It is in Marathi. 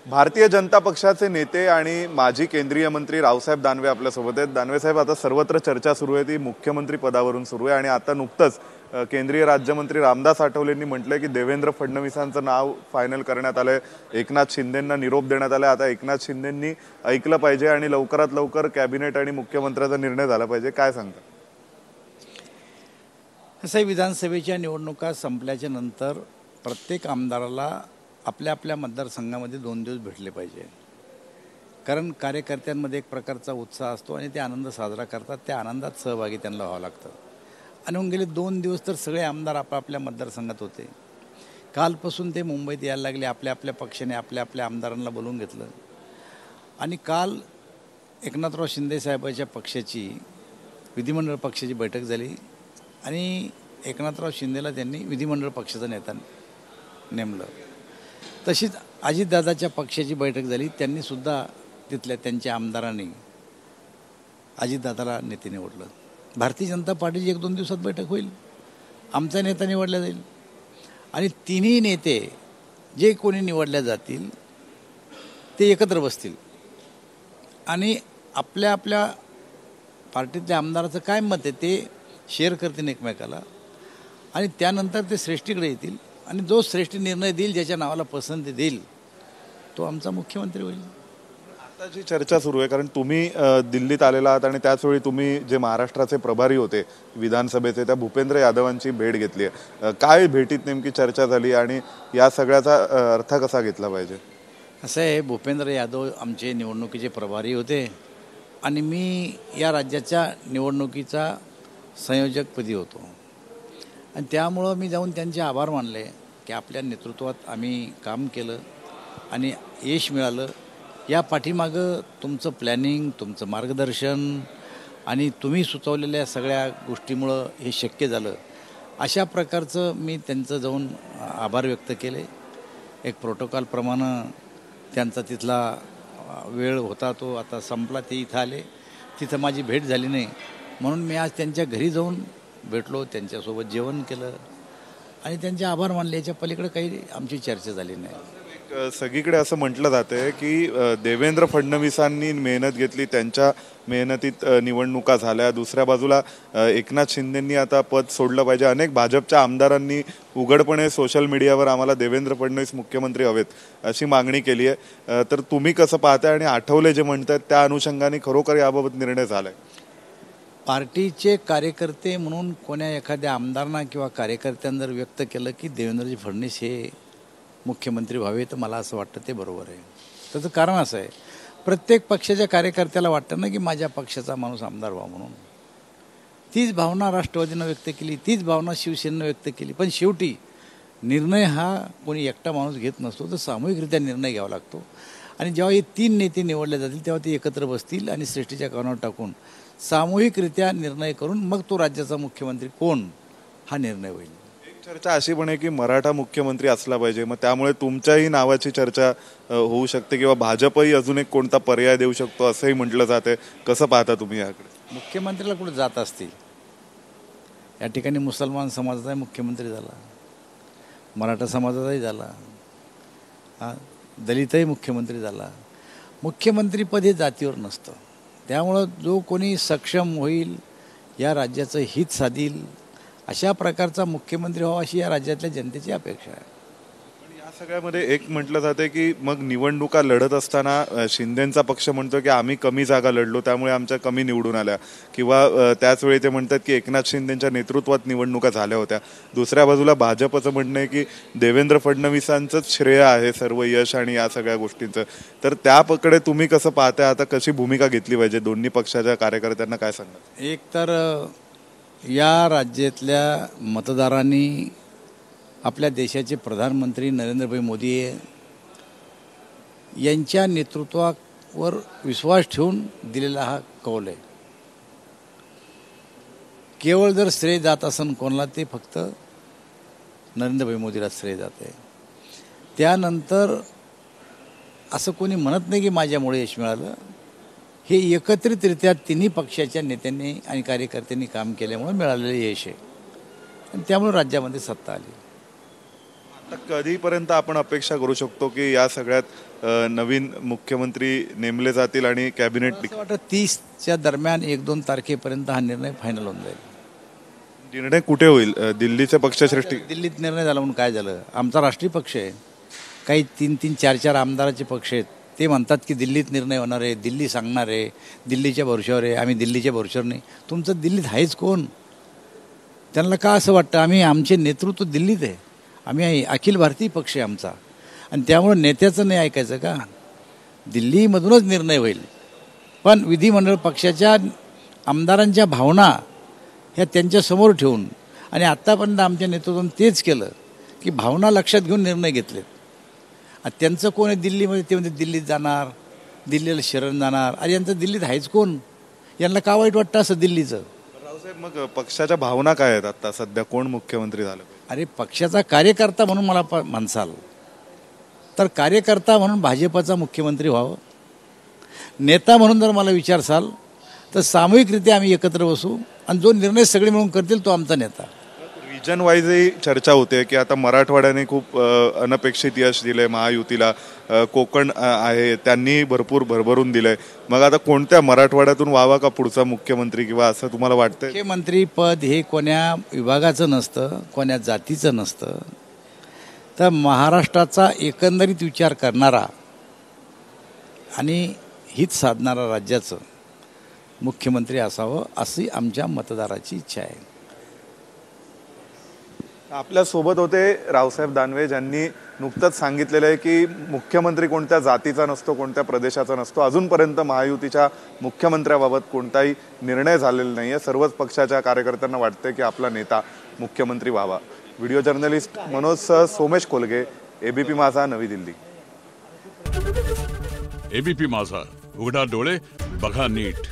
भारतीय जनता पक्षाचे नेते आणि माजी केंद्रीय मंत्री रावसाहेब दानवे आपल्यासोबत आहेत। दानवे साहेब, आता सर्वत्र चर्चा सुरू आहे ती मुख्यमंत्री पदावरून सुरू आहे आणि आता नुकतंच केंद्रीय राज्यमंत्री रामदास आठवलेंनी म्हटलंय की देवेंद्र फडणवीसांचं नाव फायनल करण्यात आलंय। एकनाथ शिंदेंना निरोप देण्यात आला। आता एकनाथ शिंदेंनी ऐकलं पाहिजे आणि लवकरात लवकर कॅबिनेट आणि मुख्यमंत्र्याचा निर्णय झाला पाहिजे, काय सांगता? असं विधानसभेच्या निवडणुका संपल्याच्या नंतर प्रत्येक आमदाराला आपल्या आपल्या मतदारसंघामध्ये 2 दिवस भेटले पाहिजे, कारण कार्यकर्त्यांमध्ये एक प्रकारचा उत्साह असतो आणि ते आनंद साजरा करतात। त्या आनंदात सहभागी त्यांना व्हावं लागतं आणि मग गेले 2 दिवस तर सगळे आमदार आपापल्या मतदारसंघात होते। कालपासून ते मुंबईत यायला लागले, आपल्या आपल्या पक्षाने आपल्या आपल्या आमदारांना बोलवून घेतलं आणि काल एकनाथराव शिंदे साहेबांच्या पक्षाची विधिमंडळ पक्षाची बैठक झाली आणि एकनाथराव शिंदेला त्यांनी विधिमंडळ पक्षाचा नेता नेमलं। तशीच अजितदादाच्या पक्षाची बैठक झाली, त्यांनीसुद्धा तिथल्या त्यांच्या आमदारांनी अजितदादाला नेते निवडलं। भारतीय जनता पार्टीची 1-2 दिवसात बैठक होईल, आमचा नेता निवडला जाईल आणि तिन्ही नेते जे कोणी निवडल्या जातील ते एकत्र बसतील आणि आपल्या आपल्या पार्टीतल्या आमदाराचं काय मत आहे ते शेअर करतील एकमेकाला आणि त्यानंतर ते श्रेष्ठीकडे येतील आणि जो श्रेष्ठी निर्णय देईल, ज्याच्या नावाला पसंती देईल, तो आमचा मुख्यमंत्री होईल। आता जी चर्चा सुरू आहे, कारण तुम्ही दिल्लीत आलेला आहात आणि त्याचवेळी तुम्ही जे महाराष्ट्राचे प्रभारी होते विधानसभेचे त्या भूपेंद्र यादवांची भेट घेतली आहे, काय भेटीत नेमकी चर्चा झाली आणि या सगळ्याचा अर्थ कसा घेतला पाहिजे? असं आहे, भूपेंद्र यादव आमचे निवडणुकीचे प्रभारी होते आणि मी या राज्याच्या निवडणुकीचा संयोजकपदी होतो आणि त्यामुळं मी जाऊन त्यांचे आभार मानले की आपल्या नेतृत्वात आम्ही काम केलं आणि यश मिळालं। या पाठीमागं तुमचं प्लॅनिंग, तुमचं मार्गदर्शन आणि तुम्ही सुचवलेल्या सगळ्या गोष्टीमुळं हे शक्य झालं। अशा प्रकारचं मी त्यांचं जाऊन आभार व्यक्त केले। एक प्रोटोकॉलप्रमाणे त्यांचा तिथला वेळ होता तो आता संपला, ते इथं आले, तिथं माझी भेट झाली नाही म्हणून मी आज त्यांच्या घरी जाऊन भेटलो, त्यांच्यासोबत जेवण केलं आणि त्यांचे आभार मानले। याच्या पलीकडे काही आमची चर्चा झाली नाही। सगळीकडे असं म्हटलं जाते की देवेंद्र फडणवीसांनी मेहनत घेतली, त्यांच्या मेहनतीत निवडणुका झाल्या, दुसऱ्या बाजूला एकनाथ शिंदेंनी आता पद सोडलं पाहिजे। अनेक भाजपच्या आमदारांनी उघडपणे सोशल मीडियावर आम्हाला देवेंद्र फडणवीस मुख्यमंत्री हवेत अशी मागणी केली आहे, तर तुम्ही कसं पाहताय आणि आठवले जे म्हणतात त्या अनुषंगाने खरोखर याबाबत निर्णय झालाय? पार्टीचे कार्यकर्ते म्हणून कोण्या एखाद्या आमदारांना किंवा कार्यकर्त्यांना जर व्यक्त केलं की देवेंद्रजी फडणवीस हे मुख्यमंत्री व्हावे, तर मला असं वाटतं ते बरोबर आहे। त्याचं कारण असं आहे, प्रत्येक पक्षाच्या कार्यकर्त्याला वाटतं ना की माझ्या पक्षाचा माणूस आमदार व्हावा म्हणून। तीच भावना राष्ट्रवादीनं व्यक्त केली, तीच भावना शिवसेनेनं व्यक्त केली, पण शेवटी निर्णय हा कोणी एकटा माणूस घेत नसतो, तर सामूहिकरित्या निर्णय घ्यावा लागतो आणि जेव्हा हे 3 नेते निवडले जातील तेव्हा ते एकत्र बसतील आणि श्रेष्ठीच्या कानावर टाकून सामूहिकरित्या निर्णय करून मग तो राज्याचा मुख्यमंत्री कोण हा निर्णय होईल। एक चर्चा अशी पण आहे की मराठा मुख्यमंत्री असला पाहिजे, मग त्यामुळे तुमच्याही नावाची चर्चा होऊ शकते किंवा भाजपही अजून एक कोणता पर्याय देऊ शकतो असंही म्हटलं जाते, कसं पाहता तुम्ही याकडे? मुख्यमंत्रीला कुठे जात असतील? या ठिकाणी मुसलमान समाजाचाही मुख्यमंत्री झाला, मराठा समाजाचाही झाला, दलितही मुख्यमंत्री झाला। मुख्यमंत्रीपद हे जातीवर नसतं, त्यामुळं जो कोणी सक्षम होईल, या राज्याचं हित साधील अशा प्रकारचा मुख्यमंत्री व्हावा अशी या राज्यातल्या जनतेची अपेक्षा आहे। पण या सगळ्यामध्ये एक म्हटलं जाते की मग निवडणुका लढत असताना शिंदेंचा पक्ष म्हणतो की आम्ही कमी जागा लढलो त्यामुळे आमच्या कमी निवडून आल्या, किंवा त्याच वेळी ते म्हणतात की एकनाथ शिंदेंच्या नेतृत्वात निवडणुका झाल्या होत्या। दुसऱ्या बाजूला भाजपचं म्हणणं आहे की देवेंद्र फडणवीसांचंच श्रेय आहे सर्व यश आणि या सगळ्या गोष्टींचं, तर त्याकडे तुम्ही कसं पाहताय? आता कशी भूमिका घेतली पाहिजे? दोन्ही पक्षाच्या कार्यकर्त्यांना काय सांगतात? एक तर या राज्यातल्या मतदारांनी आपल्या देशाचे प्रधानमंत्री नरेंद्रभाई मोदी यांच्या नेतृत्वावर विश्वास ठेवून दिलेला हा कौल आहे। केवळ जर श्रेय जात असेल कोणाला, ते फक्त नरेंद्रभाई मोदीला श्रेय जात आहे। त्यानंतर असं कोणी म्हणत नाही की माझ्यामुळे यश मिळालं, हे एकत्रितरित्या तिन्ही पक्षाच्या नेत्यांनी आणि कार्यकर्त्यांनी काम केल्यामुळे मिळालेलं यश आहे आणि त्यामुळे राज्यामध्ये सत्ता आली। तर कधीपर्यंत आपण अपेक्षा करू शकतो की या सगळ्यात नवीन मुख्यमंत्री नेमले जातील आणि कॅबिनेट असं वाटतं 30च्या दरम्यान 1-2 तारखेपर्यंत हा निर्णय फायनल होऊन जाईल. निर्णय कुठे होईल? दिल्लीचे पक्षश्रेष्ठी? दिल्लीत निर्णय झाला म्हणून काय झालं, आमचा राष्ट्रीय पक्ष आहे, काही 3-3, 4-4 आमदाराचे पक्ष आहेत, ते म्हणतात की दिल्लीत निर्णय होणार आहे, दिल्ली सांगणार आहे, दिल्लीच्या भरोश्यावर आहे. आम्ही दिल्लीच्या भरोश्यावर नाही. तुमचं दिल्लीत आहेच कोण? त्यांना का असं वाटतं? आमचे नेतृत्व दिल्लीत आहे, आम्ही अखिल भारतीय पक्ष आहे आमचा, आणि त्यामुळं नेत्याचं नाही ऐकायचं का? दिल्लीमधूनच निर्णय होईल. पण विधिमंडळ पक्षाच्या आमदारांच्या भावना ह्या त्यांच्यासमोर ठेवून, आणि आत्तापर्यंत आमच्या नेतृत्वानं तेच केलं की भावना लक्षात घेऊन निर्णय घेतलेत. आणि त्यांचं कोण आहे दिल्लीमध्ये? ते म्हणजे दिल्लीत जाणार, दिल्लीला शरण जाणार. अरे यांचं दिल्लीत आहेच कोण? यांना का वाईट वाटतं असं दिल्लीचं? रावसाहेब, मग पक्षाच्या भावना काय आहेत आता सध्या? कोण मुख्यमंत्री झालं पाहिजे? अरे पक्षाचा कार्यकर्ता म्हणून मला म्हणसाल तर कार्यकर्ता म्हणून भाजपचा मुख्यमंत्री व्हावं. नेता म्हणून जर मला विचारसाल तर सामूहिकरित्या आम्ही एकत्र बसू आणि जो निर्णय सगळे मिळून करतील तो आमचा नेता. रिजन वाईजही चर्चा होते की आता मराठवाड्याने खूप अनपेक्षित यश दिलंय महायुतीला. कोकण आहे, त्यांनी भरपूर भरभरून दिलंय. मग आता कोणत्या मराठवाड्यातून व्हावा का पुढचा मुख्यमंत्री, किंवा असं तुम्हाला वाटतंय? मुख्यमंत्री पद हे कोण्या विभागाचं नसतं, कोण्या जातीचं नसतं, तर महाराष्ट्राचा एकंदरीत विचार करणारा आणि हित साधणारा राज्याचं मुख्यमंत्री असावं अशी आमच्या मतदाराची इच्छा आहे. आपल्या सोबत होते रावसाहेब दानवे, ज्यांनी नुकतंच सांगितलेलं आहे की मुख्यमंत्री कोणत्या जातीचा नसतो, कोणत्या प्रदेशाचा नसतो. अजूनपर्यंत महायुतीच्या मुख्यमंत्र्याबाबत कोणताही निर्णय झालेला नाही आहे. सर्वच पक्षाच्या कार्यकर्त्यांना वाटतं की आपला नेता मुख्यमंत्री व्हावा. व्हिडिओ जर्नलिस्ट मनोजसह सोमेश कोलगे, एबीपी माझा, नवी दिल्ली. एबीपी माझा, उघडा डोळे बघा नीट.